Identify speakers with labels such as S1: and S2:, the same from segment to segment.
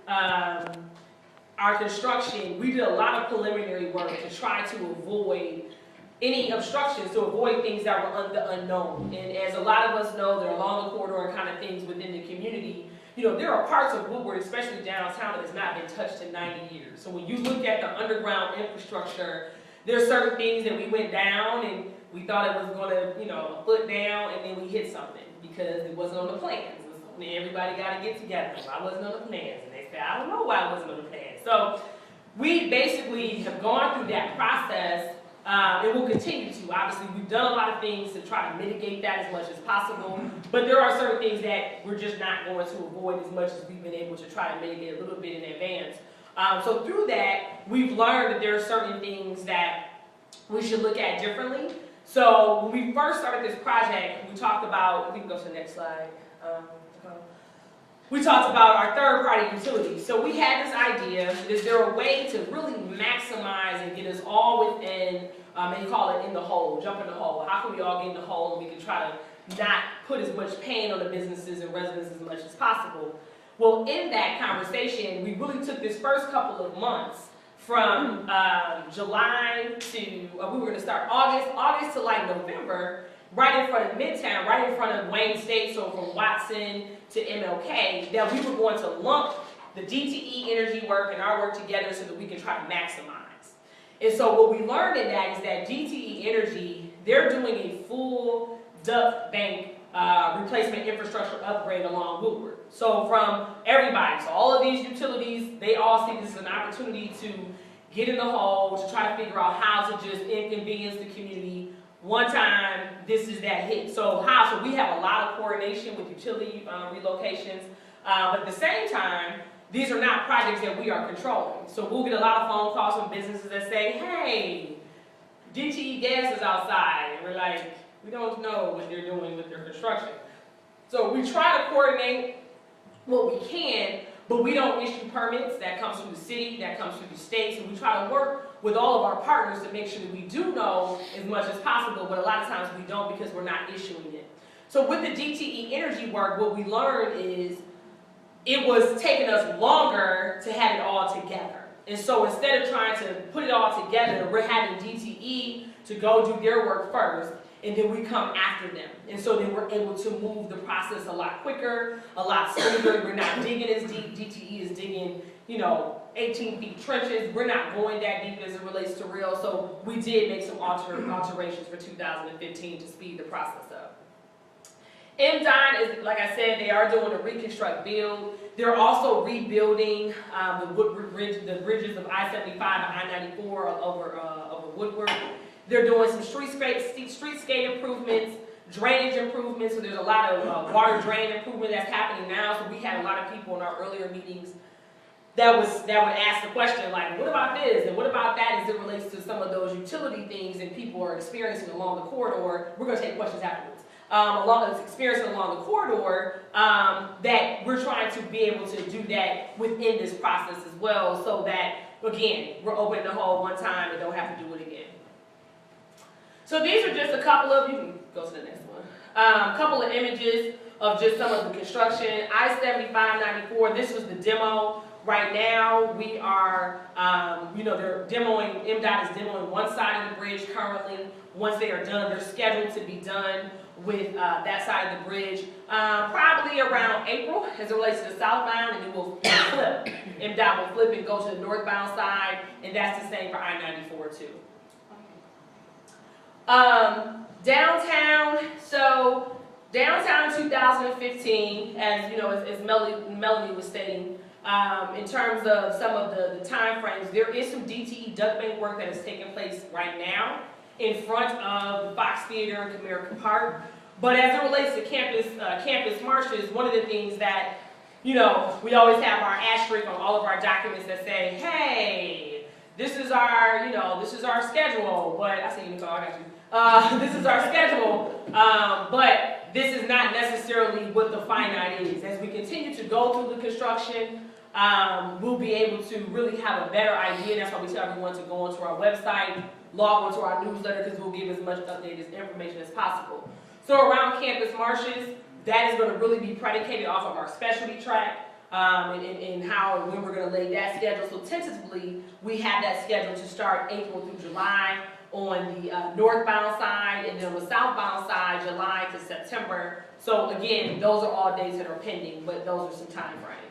S1: our construction, we did a lot of preliminary work to try to avoid any obstructions, to avoid things that were the unknown. And as a lot of us know, there are along the corridor and kind of things within the community. You know, there are parts of Woodward, especially downtown, that has not been touched in 90 years. So when you look at the underground infrastructure, there are certain things that we went down and we thought it was going to, you know, a foot down, and then we hit something because it wasn't on the plans. And everybody got to get together. Why wasn't on the plans? And they said, I don't know why it wasn't on the plans. So we basically have gone through that process, and we'll continue to. Obviously, we've done a lot of things to try to mitigate that as much as possible, but there are certain things that we're just not going to avoid as much as we've been able to try to mitigate a little bit in advance. So through that, we've learned that there are certain things that we should look at differently. So when we first started this project, we talked about, we can go to the next slide. We talked about our third-party utilities. So we had this idea, is there a way to really maximize and get us all within, they call it in the hole, jump in the hole. How can we all get in the hole and we can try to not put as much pain on the businesses and residents as much as possible? Well, in that conversation, we really took this first couple of months from July to, we were going to start August to like November, right in front of MIDTOWN, right in front of Wayne State, so from Watson to MLK, that we were going to lump the DTE energy work and our work together so that we can try to maximize. And so what we learned in that is that DTE Energy, they're doing a full duct bank replacement infrastructure upgrade along Woodward. So from everybody, so all of these utilities, they all see this as an opportunity to get in the hole, to try to figure out how to just inconvenience the community. One time, this is that hit. So so we have a lot of coordination with utility relocations, but at the same time, these are not projects that we are controlling. So we'll get a lot of phone calls from businesses that say, hey, DTE gas is outside, and we're like, we don't know what they're doing with their construction. So we try to coordinate what we can, but we don't issue permits. That comes from the city, that comes from the state, so we try to work with all of our partners to make sure that we do know as much as possible, but a lot of times we don't because we're not issuing it. So with the DTE energy work, what we learned is it was taking us longer to have it all together. And so instead of trying to put it all together, we're having DTE to go do their work first, and then we come after them. And so then we're able to move the process a lot quicker, a lot smoother. We're not digging as deep. DTE is digging, 18 feet trenches. We're not going that deep as it relates to rail. So we did make some alterations for 2015 to speed the process up. MDOT is, like I said, they are doing a reconstruct build. They're also rebuilding the Woodward Bridge, the bridges of I-75 and I-94 over Woodward. They're doing some streetscape improvements, drainage improvements, so there's a lot of water drain improvement that's happening now. So we had a lot of people in our earlier meetings that would ask the question, like, what about this and what about that as it relates to some of those utility things that people are experiencing along the corridor. We're going to take questions afterwards. Experiencing along the corridor, that we're trying to be able to do that within this process as well, so that, again, we're opening the hole one time and don't have to do it again. So these are just a couple of, you can go to the next one, couple of images of just some of the construction. I-75-94, this was the demo. Right now, we are, they're demoing, MDOT is demoing one side of the bridge currently. Once they are done, they're scheduled to be done with that side of the bridge probably around April as it relates to the southbound, and then we'll flip. MDOT will flip and go to the northbound side, and that's the same for I-94 too. Downtown, so downtown in 2015, as you know, as Melanie was stating, in terms of some of the time frames, there is some DTE duct bank work that is taking place right now in front of the Fox Theater in Comerica Park. But as it relates to campus marshes, one of the things that, we always have our asterisk on all of our documents that say, hey, this is our, this is our schedule, but I see you, Nicole, I got you. This is our schedule, but this is not necessarily what the finite is. As we continue to go through the construction, we'll be able to really have a better idea. That's why we tell everyone to go onto our website, log onto our newsletter, because we'll give as much updated information as possible. So around campus marshes, that is going to really be predicated off of our specialty track. and how and when we're going to lay that schedule. So tentatively, we have that schedule to start April through July on the northbound side, and then on the southbound side, July to September. So again, those are all dates that are pending, but those are some time frames.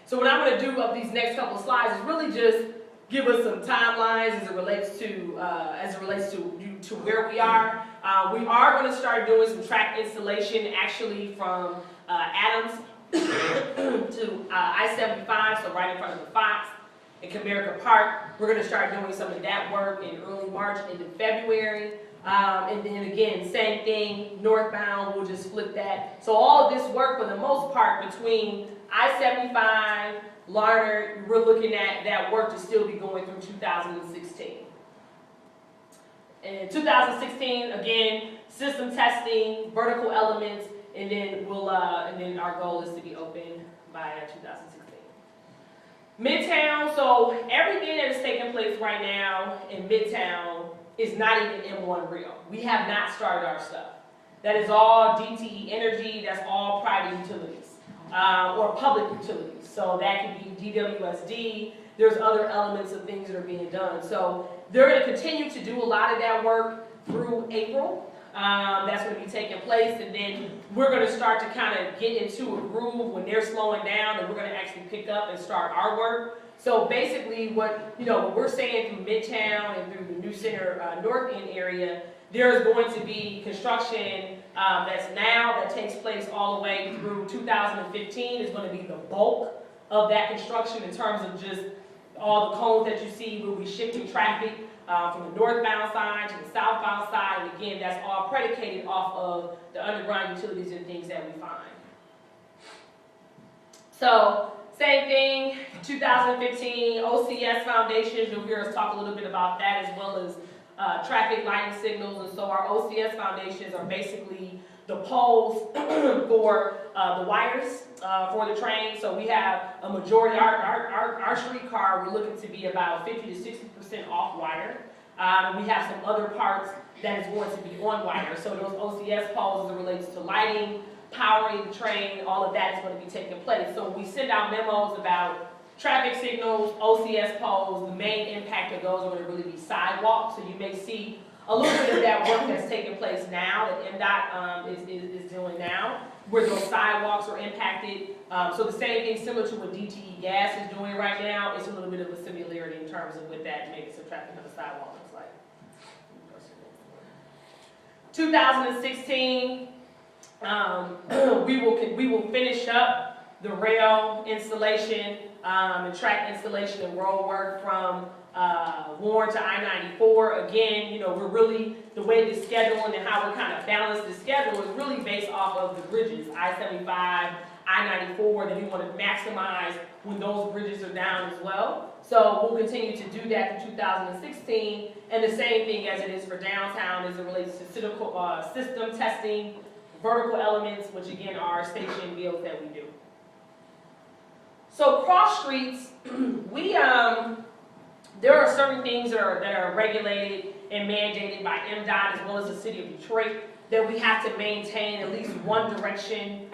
S1: So what I'm going to do of these next couple of slides is really just give us some timelines as it relates to where we are. We are going to start doing some track installation actually from Adams to I-75, so right in front of the Fox in Comerica Park. We're going to start doing some of that work in early March into February. And then again, same thing, northbound, we'll just flip that. So all of this work for the most part between I-75, Larner, we're looking at that work to still be going through 2016. In 2016, again, system testing, vertical elements, and then our goal is to be open by 2016. MIDTOWN, so everything that is taking place right now in MIDTOWN is not even M1 real. We have not started our stuff. That is all DTE Energy, that's all private utilities. Or public utilities. So that could be DWSD. There's other elements of things that are being done. So they're going to continue to do a lot of that work through April. That's going to be taking place, and then we're going to start to kind of get into a groove when they're slowing down, and we're going to actually pick up and start our work. So basically, what we're saying through MIDTOWN and through the New Center North End area, there's going to be construction that takes place all the way through 2015. Is going to be the bulk of that construction in terms of just all the cones that you see. We'll be shifting traffic from the northbound side to the southbound side, and again, that's all predicated off of the underground utilities and things that we find. So same thing, 2015 OCS foundations. You'll hear us talk a little bit about that, as well as traffic lighting signals. And so our OCS foundations are basically the poles for the wires for the train. So we have a majority, our streetcar, we're looking to be about 50 to 60% off wire. We have some other parts that is going to be on wire. So those OCS poles as it relates to lighting, powering the train, all of that is going to be taking place. So we send out memos about traffic signals, OCS poles. The main impact of those are going to really be sidewalks. So you may see a little bit of that work that's taking place now, that MDOT is doing now, where those sidewalks are impacted. So the same thing, similar to what DTE Gas is doing right now, it's a little bit of a similarity in terms of what that making some traffic on the sidewalk looks like. 2016, we will finish up the rail installation and track installation and road work from Warren to I-94. Again, we're really, the way the scheduling and how we're kind of balance the schedule is really based off of the bridges, I-75, I-94, that we want to maximize when those bridges are down as well. So we'll continue to do that in 2016, and the same thing as it is for downtown as it relates to system testing, vertical elements, which again are station deals that we do. So cross streets, there are certain things that are regulated and mandated by MDOT as well as the city of Detroit that we have to maintain at least one direction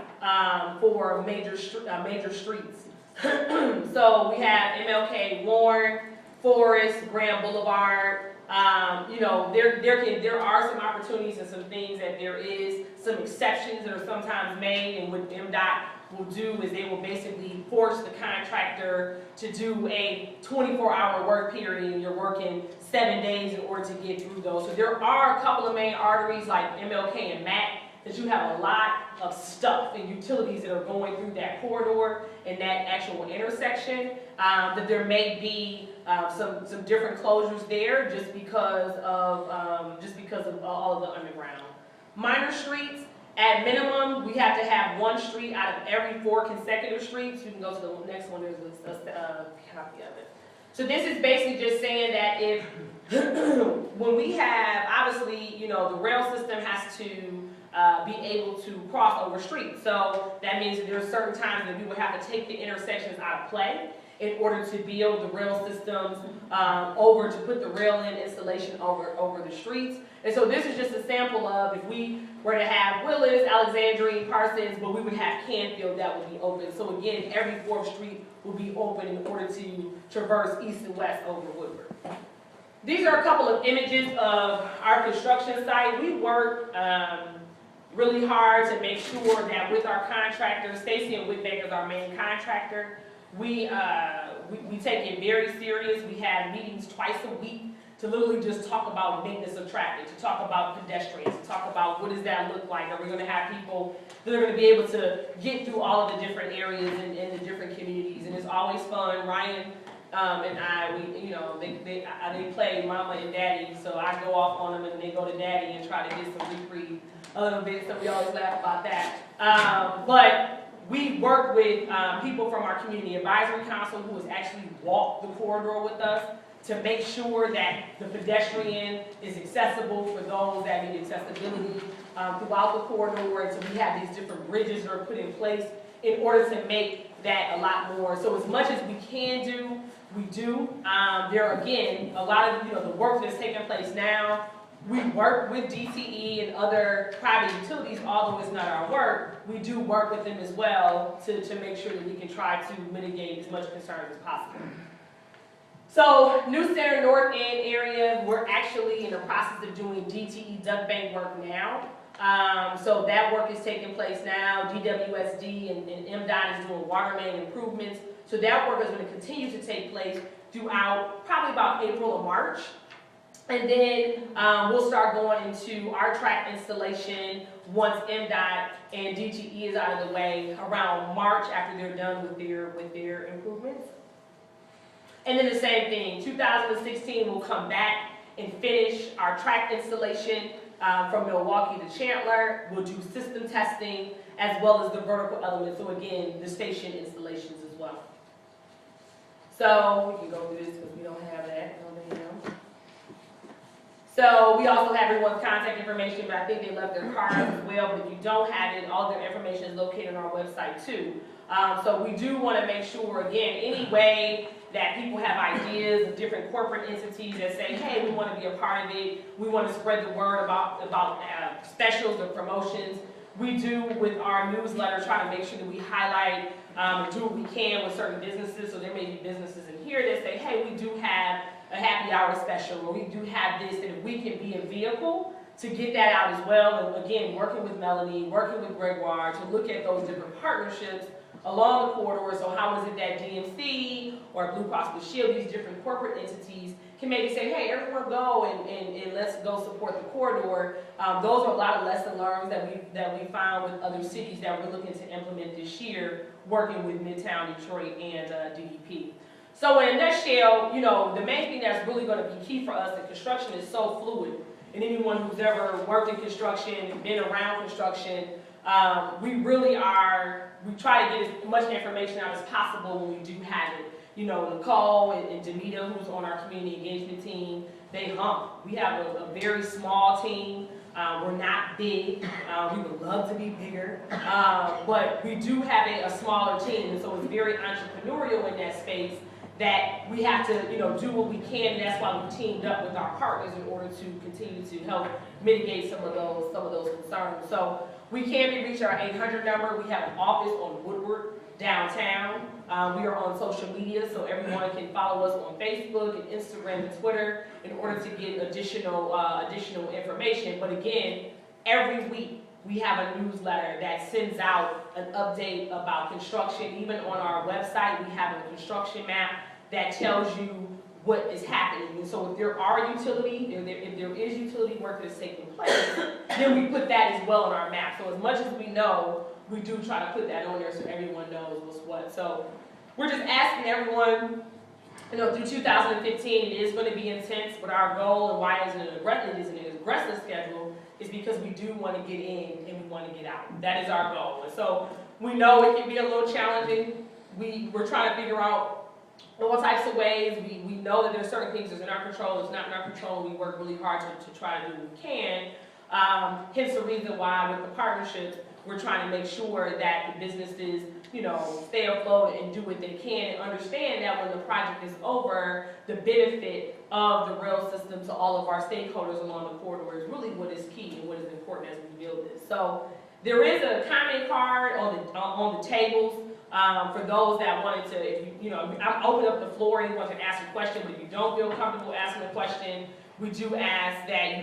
S1: for major streets. So we have MLK, Warren, Forest, Grand Boulevard. There are some opportunities and some things that there is some exceptions that are sometimes made, and what MDOT will do is they will basically force the contractor to do a 24-hour work period, and you're working 7 days in order to get through those. So there are a couple of main arteries like MLK and Mac that you have a lot of stuff and utilities that are going through that corridor and that actual intersection, that there may be some different closures there just because of all of the underground. Minor streets, at minimum, we have to have one street out of every 4 consecutive streets. You can go to the next one, there's a copy of it. So this is basically just saying that if, when we have, obviously, the rail system has to be able to cross over streets. So that means that there are certain times that we would have to take the intersections out of play in order to build the rail systems to put the rail in installation over the streets. And so this is just a sample of if we were to have Willis, Alexandria, Parsons, but we would have Canfield that would be open. So again, every 4th street will be open in order to traverse east and west over Woodward. These are a couple of images of our construction site. We work really hard to make sure that with our contractors, Stacy and Whitbaker is our main contractor, we take it very serious. We have meetings twice a week to literally just talk about maintenance of traffic, to talk about pedestrians, to talk about what does that look like. Are we going to have people that are going to be able to get through all of the different areas and the different communities? And it's always fun. Ryan and I, they play mama and daddy, so I go off on them and they go to daddy and try to get some reprieve a little bit, so we always laugh about that. But we work with people from our Community Advisory Council who has actually walked the corridor with us to make sure that the pedestrian is accessible for those that need accessibility throughout the corridor. And so we have these different bridges that are put in place in order to make that a lot more. So as much as we can do, we do. There are, again, a lot of the work that's taking place now. We work with DTE and other private utilities, although it's not our work. We do work with them as well to make sure that we can try to mitigate as much concern as possible. So, New Center North End area, we're actually in the process of doing DTE duct bank work now. So that work is taking place now. DWSD and MDOT is doing water main improvements. So that work is going to continue to take place throughout probably about April or March. And then we'll start going into our track installation once MDOT and DTE is out of the way around March after they're done with their improvements. And then the same thing, 2016 we'll come back and finish our track installation from Milwaukee to Chandler. We'll do system testing as well as the vertical elements. So again, the station installations as well. So we can go through this because we don't have that. So we also have everyone's contact information, but I think they left their cards as well. But if you don't have it, all their information is located on our website too. So we do want to make sure, again, any way that people have ideas of different corporate entities that say, hey, we want to be a part of it, we want to spread the word about specials or promotions. We do with our newsletter try to make sure that we highlight and do what we can with certain businesses. So there may be businesses in here that say, hey, we do have a happy hour special, or we do have this, and if we can be a vehicle to get that out as well. And again, working with Melanie, working with Gregoire to look at those different partnerships along the corridor. So how is it that DMC or Blue Cross Blue Shield, these different corporate entities, can maybe say, hey, everyone go and let's go support the corridor. Those are a lot of lessons learned that we found with other cities that we're looking to implement this year, working with MIDTOWN, Detroit, and DDP. So in a nutshell, the main thing that's really going to be key for us, that construction is so fluid, and anyone who's ever worked in construction, been around construction, we try to get as much information out as possible when we do have it. Nicole and Demita, who's on our community engagement team, they hump. We have a very small team. We're not big. We would love to be bigger. But we do have a smaller team, and so it's very entrepreneurial in that space that we have to, do what we can, and that's why we teamed up with our partners in order to continue to help mitigate some of those concerns. So we can be reached our 800 number. We have an office on Woodward downtown. We are on social media, so everyone can follow us on Facebook and Instagram and Twitter in order to get additional information. But again, every week we have a newsletter that sends out an update about construction. Even on our website, we have a construction map that tells you what is happening. And so if there is utility work that's taking place, then we put that as well on our map. So as much as we know, we do try to put that on there so everyone knows what's what. So we're just asking everyone, through 2015, it is going to be intense, but our goal and why it is an aggressive schedule is because we do want to get in and we want to get out. That is our goal. And so we know it can be a little challenging. We're trying to figure out all types of ways. We know that there's certain things that's in our control, it's not in our control. We work really hard to try to do what we can. Hence the reason why with the partnership, we're trying to make sure that the businesses, you know, stay afloat and do what they can and understand that when the project is over, the benefit of the rail system to all of our stakeholders along the corridor is really what is key and what is important as we build this. So there is a comment card on the tables for those that wanted to, if you know, I'm open up the floor and you want to ask a question, but if you don't feel comfortable asking a question, we do ask that you